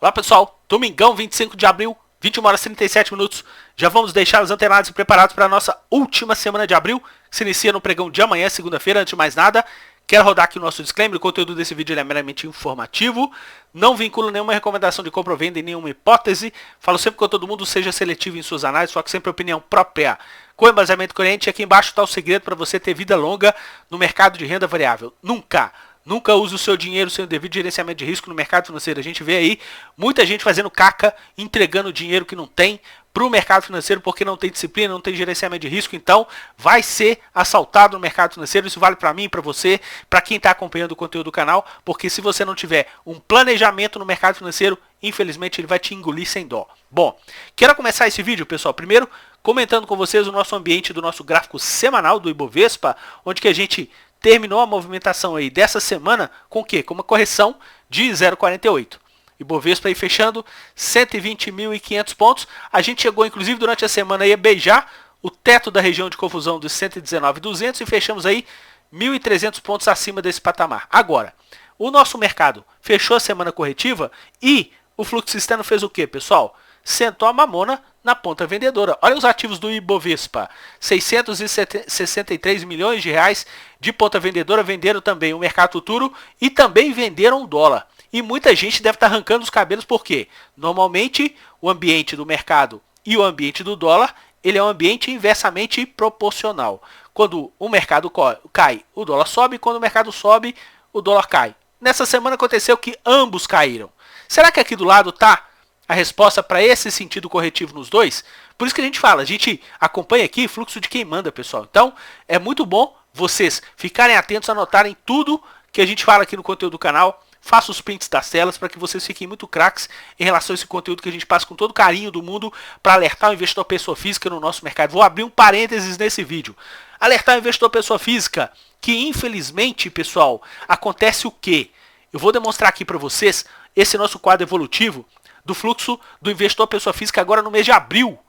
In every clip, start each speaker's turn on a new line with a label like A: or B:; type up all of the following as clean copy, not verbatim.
A: Olá pessoal, domingão 25 de abril, 21 horas e 37 minutos. Já vamos deixar os antenados e preparados para a nossa última semana de abril, que se inicia no pregão de amanhã, segunda-feira. Antes de mais nada, quero rodar aqui o nosso disclaimer. O conteúdo desse vídeo é meramente informativo, não vinculo nenhuma recomendação de compra ou venda e nenhuma hipótese. Falo sempre com todo mundo, seja seletivo em suas análises, foque sempre a opinião própria, com embasamento coerente. Aqui embaixo está o segredo para você ter vida longa no mercado de renda variável. Nunca use o seu dinheiro sem o devido gerenciamento de risco no mercado financeiro. A gente vê aí muita gente fazendo caca, entregando dinheiro que não tem para o mercado financeiro porque não tem disciplina, não tem gerenciamento de risco. Então vai ser assaltado no mercado financeiro. Isso vale para mim, para você, para quem está acompanhando o conteúdo do canal. Porque se você não tiver um planejamento no mercado financeiro, infelizmente ele vai te engolir sem dó. Bom, quero começar esse vídeo, pessoal, primeiro comentando com vocês o nosso ambiente do nosso gráfico semanal do Ibovespa, onde que a gente terminou a movimentação aí dessa semana com o quê? Com uma correção de 0,48. Ibovespa aí fechando 120.500 pontos. A gente chegou inclusive durante a semana aí a beijar o teto da região de confusão dos 119.200 e fechamos aí 1.300 pontos acima desse patamar. Agora, o nosso mercado fechou a semana corretiva e o fluxo externo fez o quê, pessoal? Sentou a mamona na ponta vendedora. Olha os ativos do Ibovespa, 663 milhões de reais de ponta vendedora, venderam também o mercado futuro e também venderam o dólar. E muita gente deve estar arrancando os cabelos porque normalmente o ambiente do mercado e o ambiente do dólar, ele é um ambiente inversamente proporcional. Quando o mercado cai, o dólar sobe, quando o mercado sobe, o dólar cai. Nessa semana aconteceu que ambos caíram. Será que aqui do lado está a resposta para esse sentido corretivo nos dois? Por isso que a gente fala, a gente acompanha aqui fluxo de quem manda, pessoal. Então, é muito bom vocês ficarem atentos, anotarem tudo que a gente fala aqui no conteúdo do canal. Faça os prints das telas para que vocês fiquem muito craques em relação a esse conteúdo que a gente passa com todo carinho do mundo para alertar o investidor pessoa física no nosso mercado. Vou abrir um parênteses nesse vídeo. Alertar o investidor pessoa física que, infelizmente, pessoal, acontece o quê? Eu vou demonstrar aqui para vocês esse nosso quadro evolutivo do fluxo do investidor pessoa física agora no mês de abril.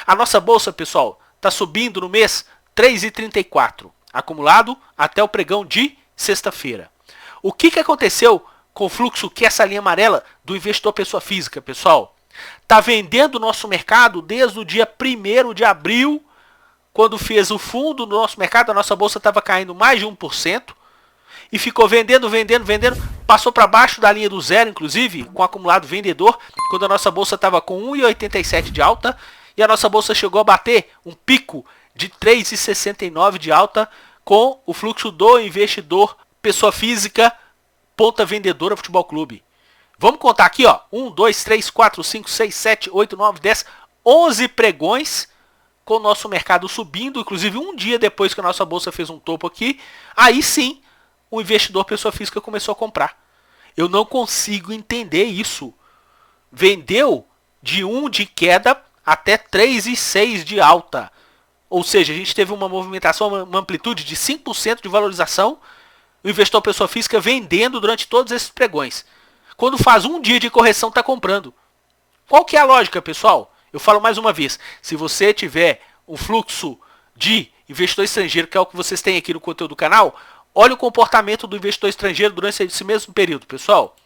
A: A nossa bolsa, pessoal, está subindo no mês 3,34, acumulado até o pregão de sexta-feira. O que aconteceu com o fluxo, que é essa linha amarela do investidor pessoa física, pessoal? Está vendendo o nosso mercado desde o dia 1º de abril, quando fez o fundo do nosso mercado, a nossa bolsa estava caindo mais de 1%, e ficou vendendo, passou para baixo da linha do zero, inclusive, com acumulado vendedor, quando a nossa bolsa estava com 1,87 de alta, e a nossa bolsa chegou a bater um pico de 3,69 de alta, com o fluxo do investidor pessoa física, ponta vendedora Futebol Clube. Vamos contar aqui, ó, 1, 2, 3, 4, 5, 6, 7, 8, 9, 10, 11 pregões, com o nosso mercado subindo, inclusive um dia depois que a nossa bolsa fez um topo aqui, aí sim, o investidor pessoa física começou a comprar. Eu não consigo entender isso. Vendeu de 1 de queda até 3,6 de alta. Ou seja, a gente teve uma movimentação, uma amplitude de 5% de valorização. O investidor pessoa física vendendo durante todos esses pregões. Quando faz um dia de correção, está comprando. Qual que é a lógica, pessoal? Eu falo mais uma vez. Se você tiver um fluxo de investidor estrangeiro, que é o que vocês têm aqui no conteúdo do canal, olha o comportamento do investidor estrangeiro durante esse mesmo período, pessoal.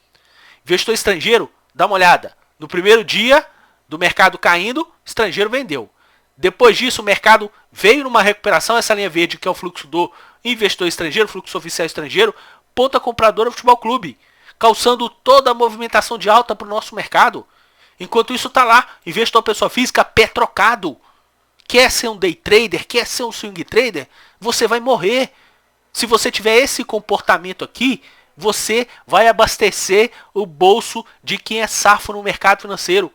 A: Investidor estrangeiro, dá uma olhada. No primeiro dia do mercado caindo, estrangeiro vendeu. Depois disso, o mercado veio numa recuperação, essa linha verde que é o fluxo do investidor estrangeiro, fluxo oficial estrangeiro, ponta compradora Futebol Clube, calçando toda a movimentação de alta para o nosso mercado. Enquanto isso está lá, investidor pessoa física, pé trocado. Quer ser um day trader, quer ser um swing trader, você vai morrer. Se você tiver esse comportamento aqui, você vai abastecer o bolso de quem é safo no mercado financeiro.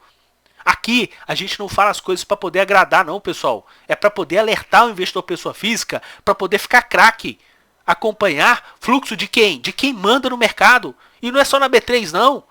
A: Aqui, a gente não fala as coisas para poder agradar não, pessoal. É para poder alertar o investidor pessoa física, para poder ficar craque. Acompanhar fluxo de quem? De quem manda no mercado. E não é só na B3, não.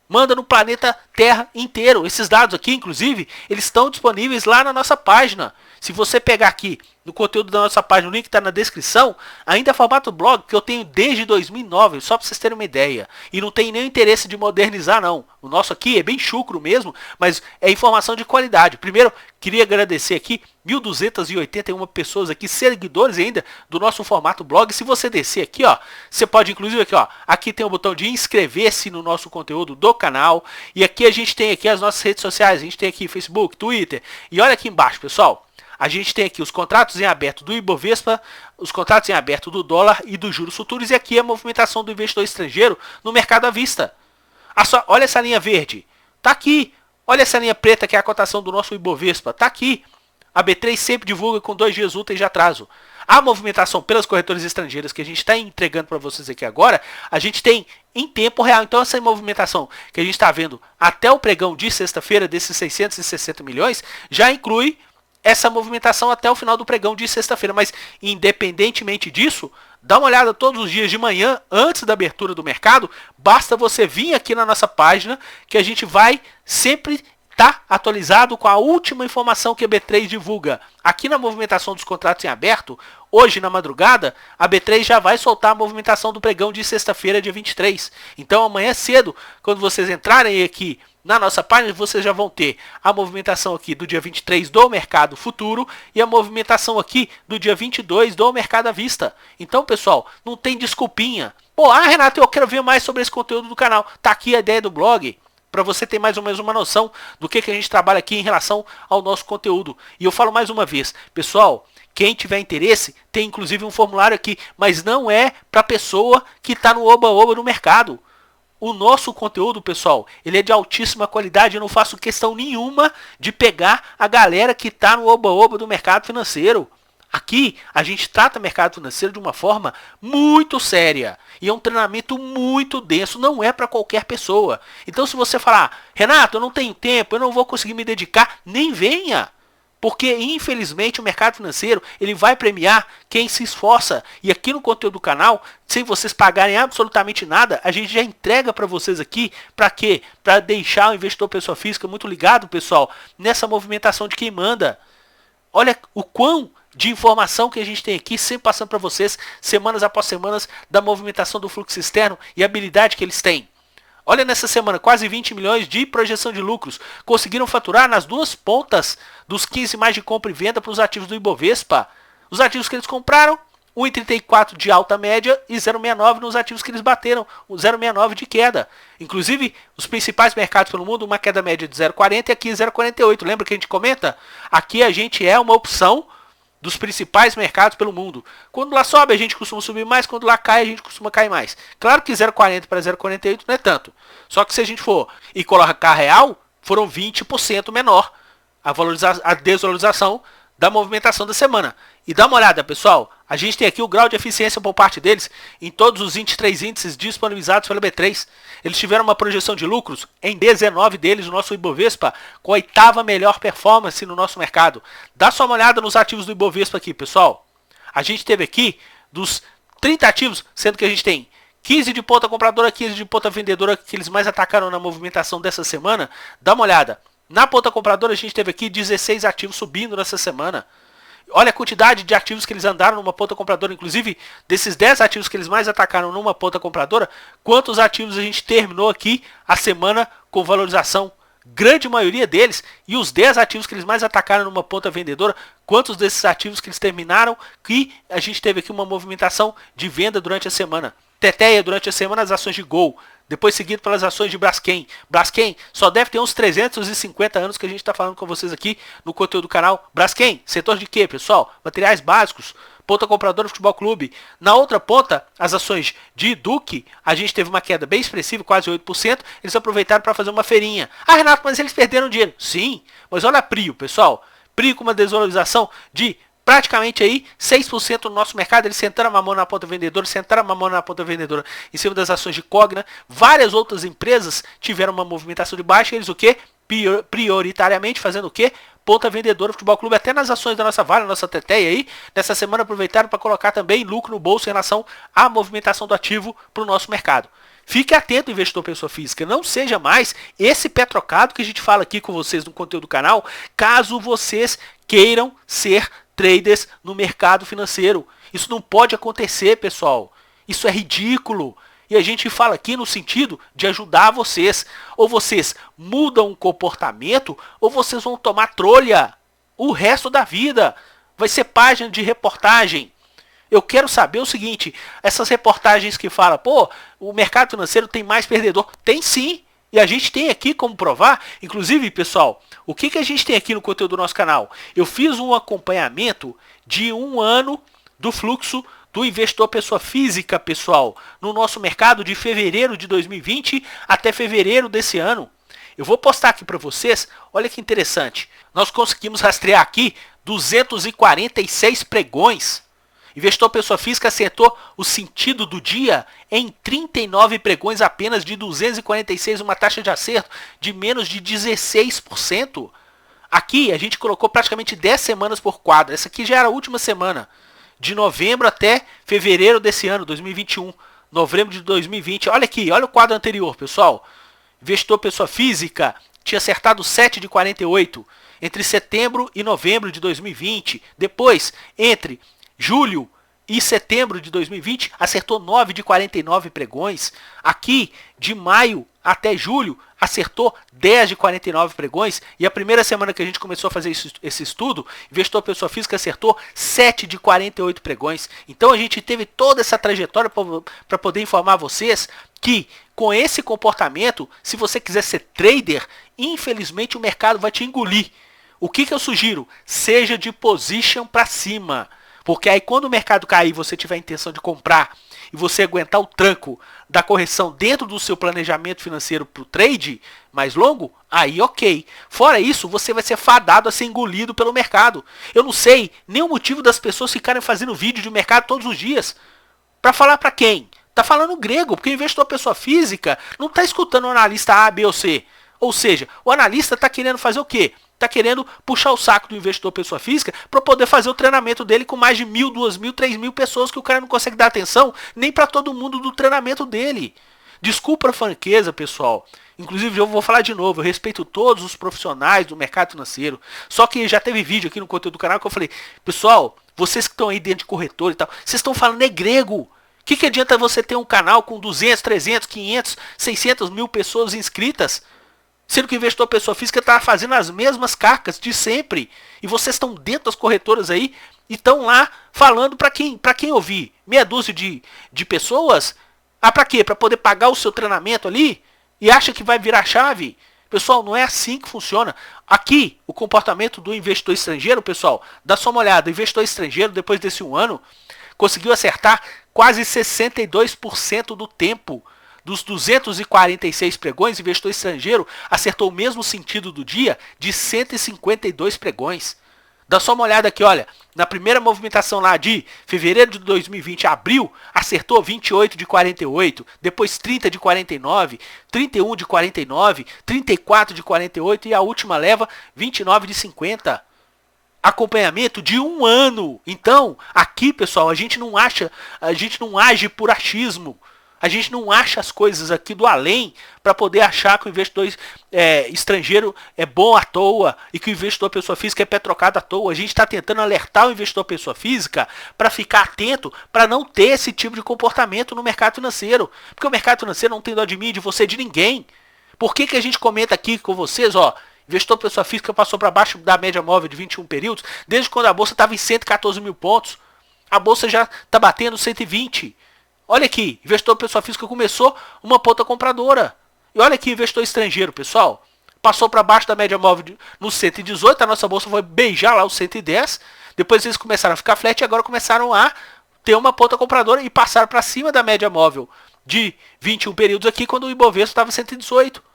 A: Manda no planeta Terra inteiro. Esses dados aqui, inclusive, eles estão disponíveis lá na nossa página. Se você pegar aqui no conteúdo da nossa página, o link está na descrição, ainda é formato blog que eu tenho desde 2009, só para vocês terem uma ideia. E não tem nem interesse de modernizar não. O nosso aqui é bem chucro mesmo, mas é informação de qualidade. Primeiro, queria agradecer aqui 1.281 pessoas aqui, seguidores ainda do nosso formato blog. Se você descer aqui, ó, você pode inclusive aqui, ó, aqui tem o botão de inscrever-se no nosso conteúdo do canal. E aqui a gente tem aqui as nossas redes sociais, a gente tem aqui Facebook, Twitter. E olha aqui embaixo, pessoal. A gente tem aqui os contratos em aberto do Ibovespa, os contratos em aberto do dólar e dos juros futuros. E aqui a movimentação do investidor estrangeiro no mercado à vista. Olha essa linha verde. Tá aqui. Olha essa linha preta que é a cotação do nosso Ibovespa. Tá aqui. A B3 sempre divulga com 2 dias úteis de atraso. A movimentação pelas corretoras estrangeiras que a gente está entregando para vocês aqui agora, a gente tem em tempo real. Então essa movimentação que a gente está vendo até o pregão de sexta-feira desses 660 milhões, já inclui essa movimentação até o final do pregão de sexta-feira. Mas independentemente disso, dá uma olhada todos os dias de manhã, antes da abertura do mercado. Basta você vir aqui na nossa página, que a gente vai sempre estar atualizado com a última informação que a B3 divulga. Aqui na movimentação dos contratos em aberto, hoje na madrugada, a B3 já vai soltar a movimentação do pregão de sexta-feira, dia 23. Então amanhã cedo, quando vocês entrarem aqui na nossa página, vocês já vão ter a movimentação aqui do dia 23 do mercado futuro e a movimentação aqui do dia 22 do mercado à vista. Então, pessoal, não tem desculpinha. Pô, Renato, eu quero ver mais sobre esse conteúdo do canal. Tá aqui a ideia do blog, para você ter mais ou menos uma noção do que a gente trabalha aqui em relação ao nosso conteúdo. E eu falo mais uma vez, pessoal, quem tiver interesse, tem inclusive um formulário aqui, mas não é para pessoa que está no oba-oba no mercado. O nosso conteúdo, pessoal, ele é de altíssima qualidade. Eu não faço questão nenhuma de pegar a galera que está no oba-oba do mercado financeiro. Aqui, a gente trata o mercado financeiro de uma forma muito séria. E é um treinamento muito denso, não é para qualquer pessoa. Então, se você falar, Renato, eu não tenho tempo, eu não vou conseguir me dedicar, nem venha. Porque, infelizmente, o mercado financeiro ele vai premiar quem se esforça. E aqui no conteúdo do canal, sem vocês pagarem absolutamente nada, a gente já entrega para vocês aqui, para quê? Para deixar o investidor pessoa física muito ligado, pessoal, nessa movimentação de quem manda. Olha o quão de informação que a gente tem aqui, sempre passando para vocês, semanas após semanas, da movimentação do fluxo externo e a habilidade que eles têm. Olha nessa semana, quase 20 milhões de projeção de lucros. Conseguiram faturar nas duas pontas dos 15 mais de compra e venda para os ativos do Ibovespa. Os ativos que eles compraram, 1,34 de alta média e 0,69 nos ativos que eles bateram, 0,69 de queda. Inclusive, os principais mercados pelo mundo, uma queda média de 0,40 e aqui 0,48. Lembra que a gente comenta? Aqui a gente é uma opção dos principais mercados pelo mundo. Quando lá sobe, a gente costuma subir mais. Quando lá cai, a gente costuma cair mais. Claro que 0,40 para 0,48 não é tanto. Só que se a gente for e colocar real, foram 20% menor a desvalorização da movimentação da semana. E dá uma olhada, pessoal. A gente tem aqui o grau de eficiência por parte deles em todos os 23 índices disponibilizados pela B3. Eles tiveram uma projeção de lucros em 19 deles, o nosso Ibovespa, com a 8ª melhor performance no nosso mercado. Dá só uma olhada nos ativos do Ibovespa aqui, pessoal. A gente teve aqui, dos 30 ativos, sendo que a gente tem 15 de ponta compradora, 15 de ponta vendedora, que eles mais atacaram na movimentação dessa semana. Dá uma olhada. Na ponta compradora, a gente teve aqui 16 ativos subindo nessa semana. Olha a quantidade de ativos que eles andaram numa ponta compradora. Inclusive, desses 10 ativos que eles mais atacaram numa ponta compradora, quantos ativos a gente terminou aqui a semana com valorização? Grande maioria deles. E os 10 ativos que eles mais atacaram numa ponta vendedora, quantos desses ativos que eles terminaram que a gente teve aqui uma movimentação de venda durante a semana? Teteia durante a semana as ações de Gol. Depois seguido pelas ações de Braskem. Braskem só deve ter uns 350 anos que a gente está falando com vocês aqui no conteúdo do canal. Braskem, setor de quê, pessoal? Materiais básicos. Ponta compradora Futebol Clube. Na outra ponta, as ações de Duque, a gente teve uma queda bem expressiva, quase 8%. Eles aproveitaram para fazer uma feirinha. Ah, Renato, mas eles perderam dinheiro. Sim, mas olha a Prio, pessoal. Prio com uma desvalorização de praticamente aí 6% no nosso mercado. Eles sentaram a mamão na ponta vendedora, sentaram a mamão na ponta vendedora em cima das ações de Cogna. Várias outras empresas tiveram uma movimentação de baixa. Eles o quê? Prioritariamente fazendo o quê? Ponta vendedora, Futebol Clube, até nas ações da nossa Vale, nossa Teteia aí, nessa semana aproveitaram para colocar também lucro no bolso em relação à movimentação do ativo para o nosso mercado. Fique atento, investidor pessoa física, não seja mais esse pé trocado que a gente fala aqui com vocês no conteúdo do canal, caso vocês queiram ser traders no mercado financeiro. Isso não pode acontecer, pessoal. Isso é ridículo. E a gente fala aqui no sentido de ajudar vocês. Ou vocês mudam o comportamento, ou vocês vão tomar trolha o resto da vida. Vai ser página de reportagem. Eu quero saber o seguinte, essas reportagens que falam, pô, o mercado financeiro tem mais perdedor. Tem sim, e a gente tem aqui como provar. Inclusive, pessoal, o que a gente tem aqui no conteúdo do nosso canal? Eu fiz um acompanhamento de 1 ano do fluxo do investidor pessoa física, pessoal, no nosso mercado de fevereiro de 2020 até fevereiro desse ano. Eu vou postar aqui para vocês, olha que interessante. Nós conseguimos rastrear aqui 246 pregões. Investidor pessoa física acertou o sentido do dia em 39 pregões apenas de 246, uma taxa de acerto de menos de 16%. Aqui a gente colocou praticamente 10 semanas por quadro. Essa aqui já era a última semana, de novembro até fevereiro desse ano, 2021. Novembro de 2020. Olha aqui, olha o quadro anterior, pessoal. Investidor pessoa física tinha acertado 7 de 48 entre setembro e novembro de 2020. Depois, entre julho e setembro de 2020, acertou 9 de 49 pregões. Aqui, de maio até julho, acertou 10 de 49 pregões. E a primeira semana que a gente começou a fazer esse estudo, investidor pessoa física acertou 7 de 48 pregões. Então a gente teve toda essa trajetória para poder informar vocês que com esse comportamento, se você quiser ser trader, infelizmente o mercado vai te engolir. O que eu sugiro? Seja de position para cima. Porque aí quando o mercado cair e você tiver a intenção de comprar e você aguentar o tranco da correção dentro do seu planejamento financeiro para o trade mais longo, aí ok. Fora isso, você vai ser fadado a ser engolido pelo mercado. Eu não sei nem o motivo das pessoas ficarem fazendo vídeo de mercado todos os dias. Para falar para quem? Tá falando grego, porque o investidor pessoa física não está escutando o analista A, B ou C. Ou seja, o analista está querendo fazer o quê? Está querendo puxar o saco do investidor pessoa física para poder fazer o treinamento dele com mais de 1.000, 2.000, 3.000 pessoas que o cara não consegue dar atenção nem para todo mundo do treinamento dele. Desculpa a franqueza, pessoal. Inclusive, eu vou falar de novo, eu respeito todos os profissionais do mercado financeiro. Só que já teve vídeo aqui no conteúdo do canal que eu falei, pessoal, vocês que estão aí dentro de corretor e tal, vocês estão falando é grego. O que adianta você ter um canal com 200, 300, 500, 600 mil pessoas inscritas? Sendo que o investidor pessoa física está fazendo as mesmas carcas de sempre. E vocês estão dentro das corretoras aí e estão lá falando para quem ouvir. Meia dúzia de pessoas. Ah, para quê? Para poder pagar o seu treinamento ali? E acha que vai virar chave? Pessoal, não é assim que funciona. Aqui, o comportamento do investidor estrangeiro, pessoal, dá só uma olhada. O investidor estrangeiro, depois desse 1 ano, conseguiu acertar quase 62% do tempo. Dos 246 pregões, o investidor estrangeiro acertou o mesmo sentido do dia de 152 pregões. Dá só uma olhada aqui, olha. Na primeira movimentação lá de fevereiro de 2020 a abril, acertou 28 de 48, depois 30 de 49, 31 de 49, 34 de 48 e a última leva 29 de 50. Acompanhamento de 1 ano. Então, aqui, pessoal, a gente não age por achismo. A gente não acha as coisas aqui do além para poder achar que o investidor estrangeiro é bom à toa e que o investidor pessoa física é pé trocado à toa. A gente está tentando alertar o investidor pessoa física para ficar atento, para não ter esse tipo de comportamento no mercado financeiro. Porque o mercado financeiro não tem dó de mim, de você, de ninguém. Por que a gente comenta aqui com vocês, ó, investidor pessoa física passou para baixo da média móvel de 21 períodos, desde quando a bolsa estava em 114 mil pontos. A bolsa já está batendo 120. Olha aqui, investidor pessoa física começou uma ponta compradora. E olha aqui, investidor estrangeiro, pessoal. Passou para baixo da média móvel no 118, a nossa bolsa foi beijar lá o 110. Depois eles começaram a ficar flat e agora começaram a ter uma ponta compradora e passaram para cima da média móvel de 21 períodos aqui, quando o Ibovespa estava 118.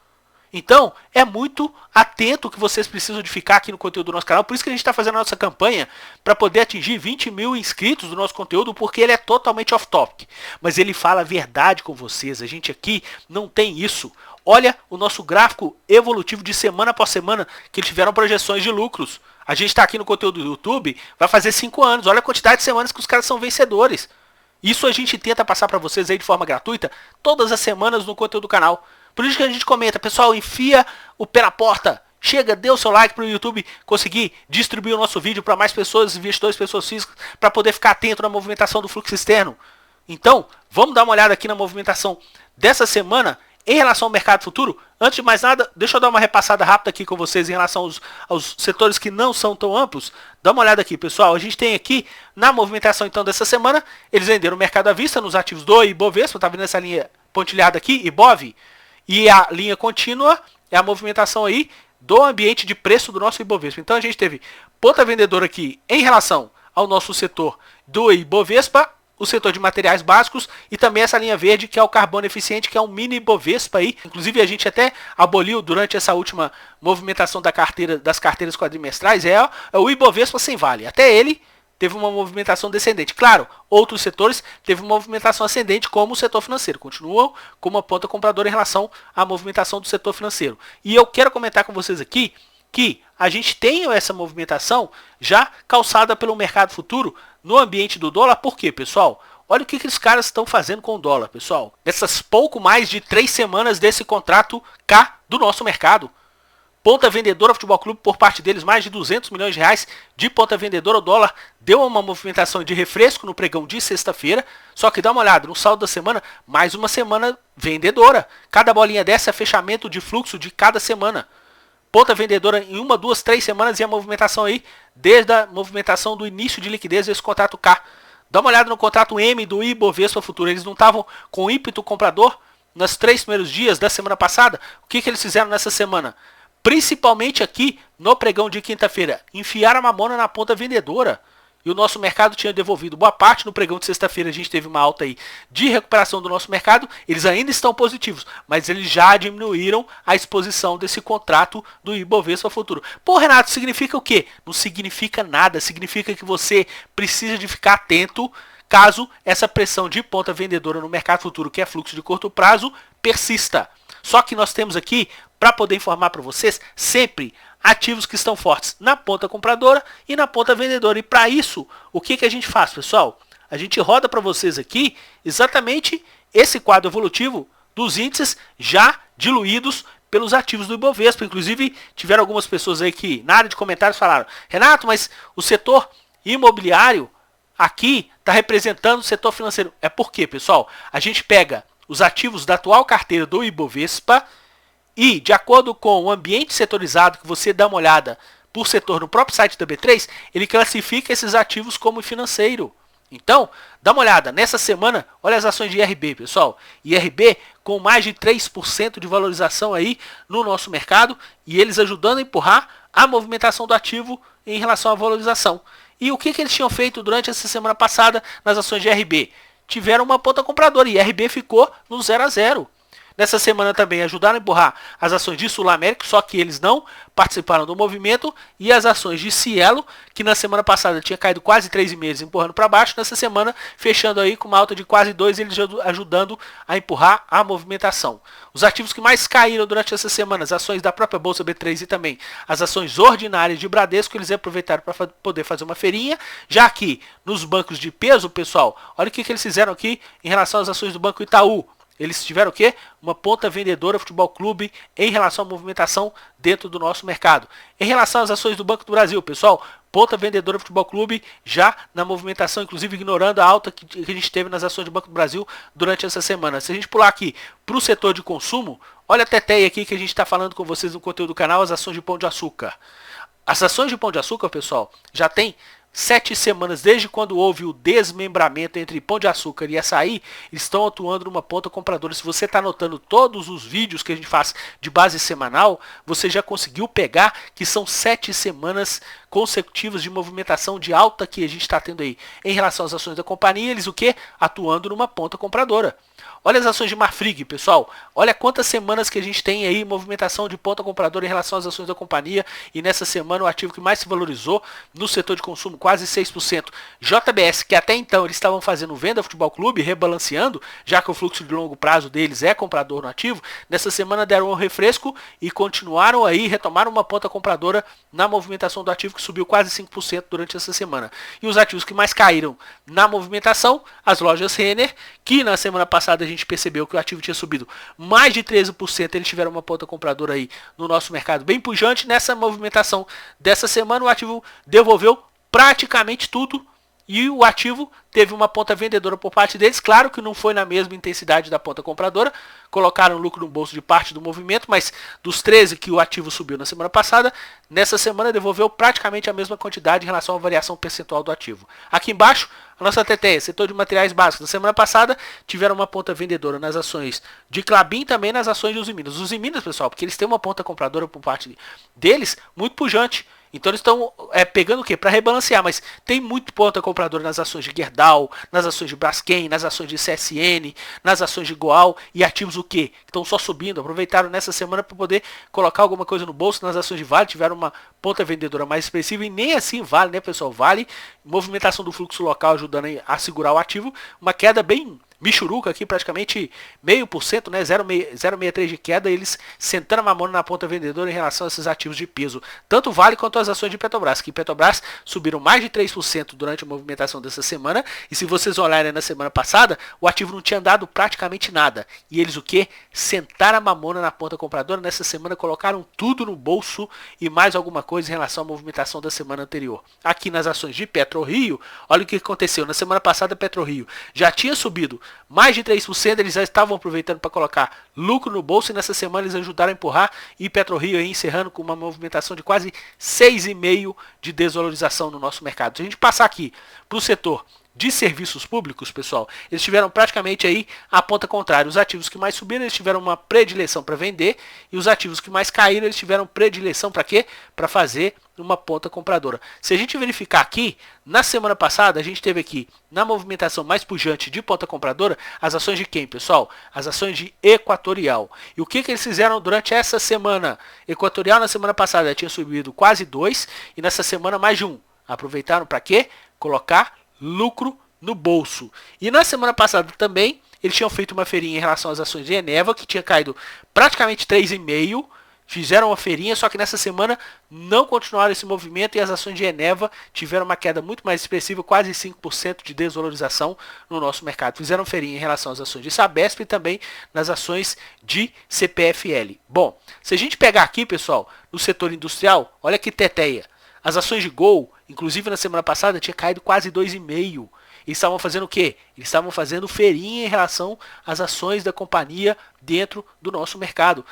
A: Então, é muito atento que vocês precisam de ficar aqui no conteúdo do nosso canal. Por isso que a gente está fazendo a nossa campanha para poder atingir 20 mil inscritos do nosso conteúdo, porque ele é totalmente off-topic. Mas ele fala a verdade com vocês. A gente aqui não tem isso. Olha o nosso gráfico evolutivo de semana após semana, que eles tiveram projeções de lucros. A gente está aqui no conteúdo do YouTube, vai fazer 5 anos. Olha a quantidade de semanas que os caras são vencedores. Isso a gente tenta passar para vocês aí de forma gratuita todas as semanas no conteúdo do canal. Por isso que a gente comenta, pessoal, enfia o pé na porta. Chega, dê o seu like para o YouTube conseguir distribuir o nosso vídeo para mais pessoas, investidores, pessoas físicas, para poder ficar atento na movimentação do fluxo externo. Então, vamos dar uma olhada aqui na movimentação dessa semana em relação ao mercado futuro. Antes de mais nada, deixa eu dar uma repassada rápida aqui com vocês em relação aos setores que não são tão amplos. Dá uma olhada aqui, pessoal. A gente tem aqui na movimentação então dessa semana, eles venderam o mercado à vista nos ativos do Ibovespa, tá vendo essa linha pontilhada aqui, Ibov, e a linha contínua é a movimentação aí do ambiente de preço do nosso Ibovespa. Então a gente teve ponta vendedora aqui em relação ao nosso setor do Ibovespa, o setor de materiais básicos e também essa linha verde que é o carbono eficiente, que é um mini Ibovespa aí. Inclusive a gente até aboliu durante essa última movimentação das carteiras quadrimestrais, é o Ibovespa sem vale. Até ele teve uma movimentação descendente. Claro, outros setores teve uma movimentação ascendente, como o setor financeiro. Continuam com uma ponta compradora em relação à movimentação do setor financeiro. E eu quero comentar com vocês aqui que a gente tem essa movimentação já calçada pelo mercado futuro no ambiente do dólar. Por quê, pessoal? Olha o que os caras estão fazendo com o dólar, pessoal. Essas pouco mais de 3 semanas desse contrato K do nosso mercado. Ponta vendedora Futebol Clube, por parte deles, mais de 200 milhões de reais de ponta vendedora. O dólar deu uma movimentação de refresco no pregão de sexta-feira. Só que dá uma olhada, no saldo da semana, mais uma semana vendedora. Cada bolinha dessa é fechamento de fluxo de cada semana. Ponta vendedora em 1, 2, 3 semanas e a movimentação aí, desde a movimentação do início de liquidez desse contrato K. Dá uma olhada no contrato M do Ibovespa Futuro. Eles não estavam com ímpeto comprador nos 3 primeiros dias da semana passada. O que eles fizeram nessa semana? Principalmente aqui no pregão de quinta-feira, enfiaram a mamona na ponta vendedora. E o nosso mercado tinha devolvido boa parte. No pregão de sexta-feira a gente teve uma alta aí de recuperação do nosso mercado. Eles ainda estão positivos, mas eles já diminuíram a exposição desse contrato do Ibovespa Futuro. Pô, Renato, significa o quê? Não significa nada. Significa que você precisa de ficar atento caso essa pressão de ponta vendedora no mercado futuro, que é fluxo de curto prazo, persista. Só que nós temos aqui, para poder informar para vocês, sempre ativos que estão fortes na ponta compradora e na ponta vendedora. E para isso, o que a gente faz, pessoal? A gente roda para vocês aqui exatamente esse quadro evolutivo dos índices já diluídos pelos ativos do Ibovespa. Inclusive, tiveram algumas pessoas aí que na área de comentários falaram: Renato, mas o setor imobiliário aqui está representando o setor financeiro. É por quê, pessoal? A gente pega os ativos da atual carteira do Ibovespa e, de acordo com o ambiente setorizado, que você dá uma olhada por setor no próprio site da B3, ele classifica esses ativos como financeiro. Então, dá uma olhada. Nessa semana, olha as ações de IRB, pessoal. IRB com mais de 3% de valorização aí no nosso mercado e eles ajudando a empurrar a movimentação do ativo em relação à valorização. E o que eles tinham feito durante essa semana passada nas ações de IRB? Tiveram uma ponta compradora e IRB ficou no 0 a 0. Nessa semana também ajudaram a empurrar as ações de Sul América, só que eles não participaram do movimento, e as ações de Cielo, que na semana passada tinha caído quase 3,5, empurrando para baixo, nessa semana fechando aí com uma alta de quase 2, eles ajudando a empurrar a movimentação. Os ativos que mais caíram durante essa semana, as ações da própria Bolsa B3 e também as ações ordinárias de Bradesco, eles aproveitaram para poder fazer uma feirinha, já que nos bancos de peso, pessoal, olha o que eles fizeram aqui em relação às ações do Banco Itaú. Eles tiveram o quê? Uma ponta vendedora Futebol Clube em relação à movimentação dentro do nosso mercado. Em relação às ações do Banco do Brasil, pessoal, ponta vendedora Futebol Clube já na movimentação, inclusive ignorando a alta que a gente teve nas ações do Banco do Brasil durante essa semana. Se a gente pular aqui para o setor de consumo, olha a Teteia aqui que a gente está falando com vocês no conteúdo do canal, as ações de Pão de Açúcar. As ações de Pão de Açúcar, pessoal, já tem 7 semanas, desde quando houve o desmembramento entre Pão de Açúcar e Açaí, estão atuando numa ponta compradora. Se você está anotando todos os vídeos que a gente faz de base semanal, você já conseguiu pegar que são 7 semanas consecutivas de movimentação de alta que a gente está tendo aí. Em relação às ações da companhia, eles o quê? Atuando numa ponta compradora. Olha as ações de Marfrig, pessoal. Olha quantas semanas que a gente tem aí movimentação de ponta compradora em relação às ações da companhia. E nessa semana o ativo que mais se valorizou no setor de consumo, quase 6%. JBS, que até então eles estavam fazendo venda Futebol Clube, rebalanceando, já que o fluxo de longo prazo deles é comprador no ativo. Nessa semana deram um refresco e continuaram aí, retomaram uma ponta compradora na movimentação do ativo, que subiu quase 5% durante essa semana. E os ativos que mais caíram na movimentação, as lojas Renner, que na semana passada a gente percebeu que o ativo tinha subido mais de 13%, eles tiveram uma ponta compradora aí no nosso mercado bem pujante. Nessa movimentação dessa semana o ativo devolveu praticamente tudo e o ativo teve uma ponta vendedora por parte deles. Claro que não foi na mesma intensidade da ponta compradora, colocaram lucro no bolso de parte do movimento, mas dos 13 que o ativo subiu na semana passada, nessa semana devolveu praticamente a mesma quantidade em relação à variação percentual do ativo. Aqui embaixo, a nossa TTE, setor de materiais básicos, na semana passada tiveram uma ponta vendedora nas ações de Klabin e também nas ações de Usiminas. Os Usiminas, pessoal, porque eles têm uma ponta compradora por parte deles muito pujante. Então eles estão pegando o quê? Para rebalancear, mas tem muito ponta compradora nas ações de Gerdau, nas ações de Braskem, nas ações de CSN, nas ações de Goal e ativos o quê? Estão só subindo, aproveitaram nessa semana para poder colocar alguma coisa no bolso. Nas ações de Vale tiveram uma ponta vendedora mais expressiva e nem assim Vale, né, pessoal? Vale, movimentação do fluxo local ajudando a segurar o ativo, uma queda bem michuruca aqui, praticamente 0,5%, né, 0,63 de queda, eles sentando a mamona na ponta vendedora em relação a esses ativos de peso, tanto Vale quanto as ações de Petrobras, que Petrobras subiram mais de 3% durante a movimentação dessa semana, e se vocês olharem na semana passada, o ativo não tinha dado praticamente nada, e eles o que? Sentaram a mamona na ponta compradora. Nessa semana colocaram tudo no bolso e mais alguma coisa em relação à movimentação da semana anterior. Aqui nas ações de PetroRio, olha o que aconteceu, na semana passada PetroRio já tinha subido mais de 3%, eles já estavam aproveitando para colocar lucro no bolso e nessa semana eles ajudaram a empurrar e PetroRio aí encerrando com uma movimentação de quase 6,5% de desvalorização no nosso mercado. Se a gente passar aqui para o setor de serviços públicos, pessoal, eles tiveram praticamente aí a ponta contrária. Os ativos que mais subiram, eles tiveram uma predileção para vender e os ativos que mais caíram, eles tiveram predileção para quê? Para fazer uma ponta compradora. Se a gente verificar aqui, na semana passada, a gente teve aqui, na movimentação mais pujante de ponta compradora, as ações de quem, pessoal? As ações de Equatorial. E o que eles fizeram durante essa semana? Equatorial na semana passada tinha subido quase 2 e nessa semana mais de 1. Aproveitaram para quê? Colocar lucro no bolso. E na semana passada também, eles tinham feito uma feirinha em relação às ações de Eneva, que tinha caído praticamente 3,5%. Fizeram uma feirinha, só que nessa semana não continuaram esse movimento e as ações de Eneva tiveram uma queda muito mais expressiva, quase 5% de desvalorização no nosso mercado. Fizeram feirinha em relação às ações de Sabesp e também nas ações de CPFL. Bom, se a gente pegar aqui, pessoal, no setor industrial, olha que teteia. As ações de Gol, inclusive na semana passada, tinha caído quase 2,5%. Eles estavam fazendo o quê? Eles estavam fazendo feirinha em relação às ações da companhia dentro do nosso mercado.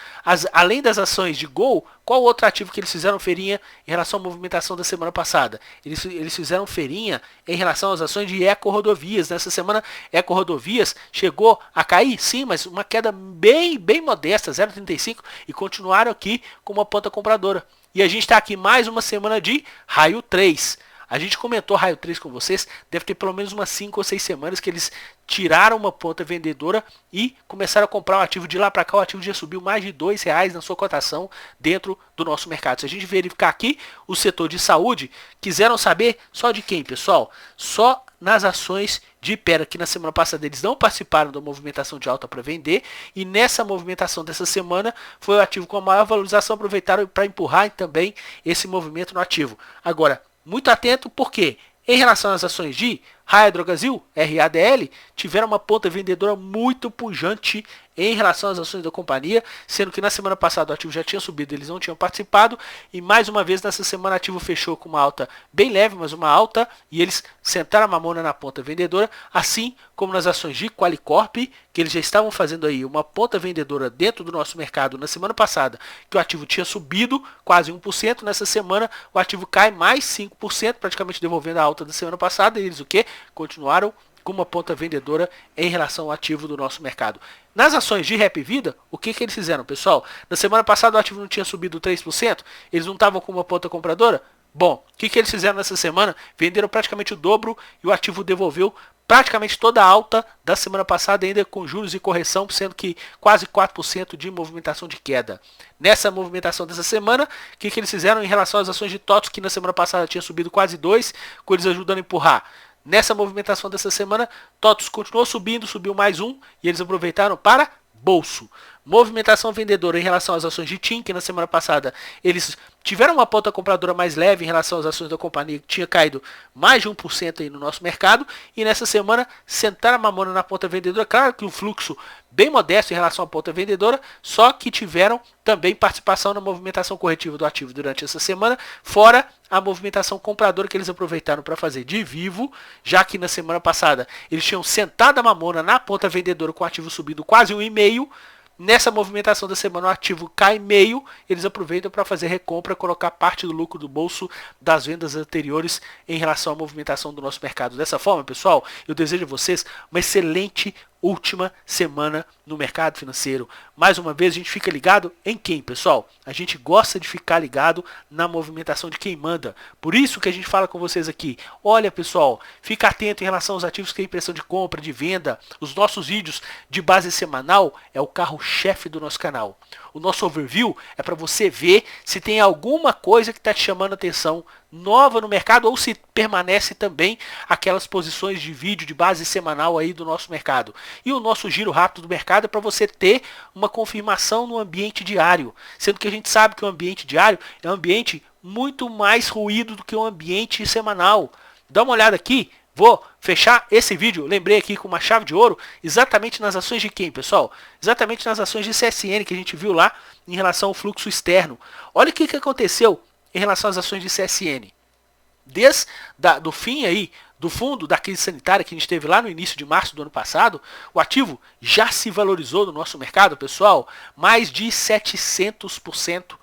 A: Além das ações de Gol, qual outro ativo que eles fizeram feirinha em relação à movimentação da semana passada? Eles fizeram feirinha em relação às ações de Eco Rodovias. Nessa semana, Eco Rodovias chegou a cair, sim, mas uma queda bem modesta, 0,35%, e continuaram aqui com uma ponta compradora. E a gente está aqui mais uma semana de Raio 3. A gente comentou Raio 3 com vocês, deve ter pelo menos umas 5 ou 6 semanas que eles tiraram uma ponta vendedora e começaram a comprar o ativo. De lá para cá o ativo já subiu mais de R$2 na sua cotação dentro do nosso mercado. Se a gente verificar aqui o setor de saúde, quiseram saber só de quem, pessoal? Só nas ações de Hypera, que na semana passada eles não participaram da movimentação de alta para vender, e nessa movimentação dessa semana foi o ativo com a maior valorização, aproveitaram para empurrar também esse movimento no ativo. Agora, muito atento, porque em relação às ações de Raia Drogasil, RADL, tiveram uma ponta vendedora muito pujante em relação às ações da companhia, sendo que na semana passada o ativo já tinha subido, eles não tinham participado, e mais uma vez nessa semana o ativo fechou com uma alta bem leve, mas uma alta, e eles sentaram a mamona na ponta vendedora, assim como nas ações de Qualicorp, que eles já estavam fazendo aí uma ponta vendedora dentro do nosso mercado na semana passada, que o ativo tinha subido quase 1%, nessa semana o ativo cai mais 5%, praticamente devolvendo a alta da semana passada, e eles o quê? Continuaram com uma ponta vendedora em relação ao ativo do nosso mercado. Nas ações de Rap Vida, o que eles fizeram, pessoal? Na semana passada o ativo não tinha subido 3%, eles não estavam com uma ponta compradora? Bom, o que eles fizeram nessa semana? Venderam praticamente o dobro e o ativo devolveu praticamente toda a alta da semana passada, ainda com juros e correção, sendo que quase 4% de movimentação de queda. Nessa movimentação dessa semana, o que eles fizeram em relação às ações de TOTS, que na semana passada tinha subido quase 2, com eles ajudando a empurrar? Nessa movimentação dessa semana, TOTS continuou subindo, subiu mais 1, e eles aproveitaram para bolso. Movimentação vendedora em relação às ações de TIM, que na semana passada eles tiveram uma ponta compradora mais leve em relação às ações da companhia, que tinha caído mais de 1% aí no nosso mercado, e nessa semana sentaram a mamona na ponta vendedora. Claro que um fluxo bem modesto em relação à ponta vendedora, só que tiveram também participação na movimentação corretiva do ativo durante essa semana, fora a movimentação compradora que eles aproveitaram para fazer de vivo, já que na semana passada eles tinham sentado a mamona na ponta vendedora com o ativo subindo quase 1,5%. Nessa movimentação da semana o ativo cai meio, eles aproveitam para fazer recompra, colocar parte do lucro do bolso das vendas anteriores em relação à movimentação do nosso mercado. Dessa forma, pessoal, eu desejo a vocês uma excelente última semana no mercado financeiro. Mais uma vez, a gente fica ligado em quem, pessoal? A gente gosta de ficar ligado na movimentação de quem manda. Por isso que a gente fala com vocês aqui. Olha, pessoal, fica atento em relação aos ativos que têm impressão de compra, de venda. Os nossos vídeos de base semanal é o carro-chefe do nosso canal. O nosso overview é para você ver se tem alguma coisa que está te chamando a atenção nova no mercado ou se permanece também aquelas posições de vídeo de base semanal aí do nosso mercado. E o nosso giro rápido do mercado é para você ter uma confirmação no ambiente diário, sendo que a gente sabe que o ambiente diário é um ambiente muito mais ruído do que o ambiente semanal. Dá uma olhada aqui. Vou fechar esse vídeo, lembrei aqui com uma chave de ouro, exatamente nas ações de quem, pessoal? Exatamente nas ações de CSN que a gente viu lá em relação ao fluxo externo. Olha o que aconteceu em relação às ações de CSN. Desde do fim aí, do fundo da crise sanitária que a gente teve lá no início de março do ano passado, o ativo já se valorizou no nosso mercado, pessoal, mais de 700%.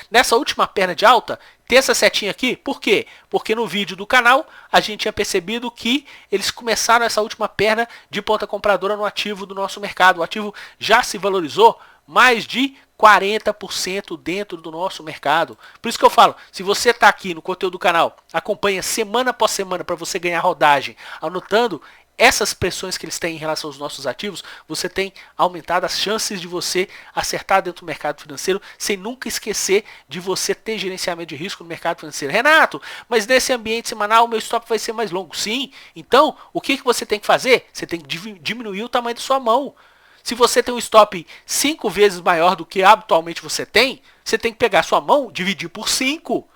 A: Nessa última perna de alta, tem essa setinha aqui, por quê? Porque no vídeo do canal a gente tinha percebido que eles começaram essa última perna de ponta compradora no ativo do nosso mercado. O ativo já se valorizou mais de 40% dentro do nosso mercado. Por isso que eu falo, se você está aqui no conteúdo do canal, acompanha semana após semana para você ganhar rodagem, anotando essas pressões que eles têm em relação aos nossos ativos, você tem aumentado as chances de você acertar dentro do mercado financeiro, sem nunca esquecer de você ter gerenciamento de risco no mercado financeiro. Renato, mas nesse ambiente semanal o meu stop vai ser mais longo. Sim, então o que você tem que fazer? Você tem que diminuir o tamanho da sua mão. Se você tem um stop 5 vezes maior do que habitualmente você tem que pegar sua mão, dividir por 5.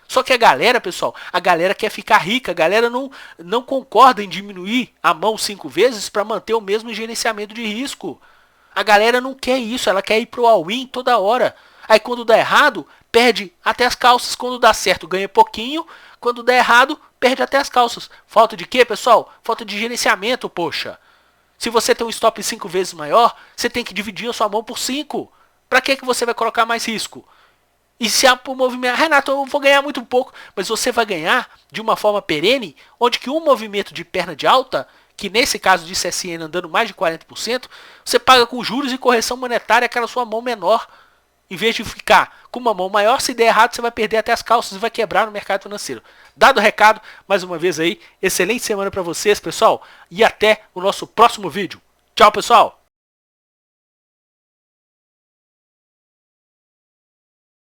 A: Só que a galera, pessoal, a galera quer ficar rica, a galera não concorda em diminuir a mão 5 vezes para manter o mesmo gerenciamento de risco. A galera não quer isso, ela quer ir pro all-in toda hora. Aí quando dá errado, perde até as calças. Quando dá certo, ganha pouquinho. Quando dá errado, perde até as calças. Falta de quê, pessoal? Falta de gerenciamento, poxa. Se você tem um stop 5 vezes maior, você tem que dividir a sua mão por 5. Para que você vai colocar mais risco? E se há por movimento, Renato, eu vou ganhar muito pouco, mas você vai ganhar de uma forma perene, onde que um movimento de perna de alta, que nesse caso de CSN andando mais de 40%, você paga com juros e correção monetária aquela sua mão menor. Em vez de ficar com uma mão maior, se der errado, você vai perder até as calças e vai quebrar no mercado financeiro. Dado o recado, mais uma vez aí, excelente semana para vocês, pessoal, e até o nosso próximo vídeo. Tchau, pessoal!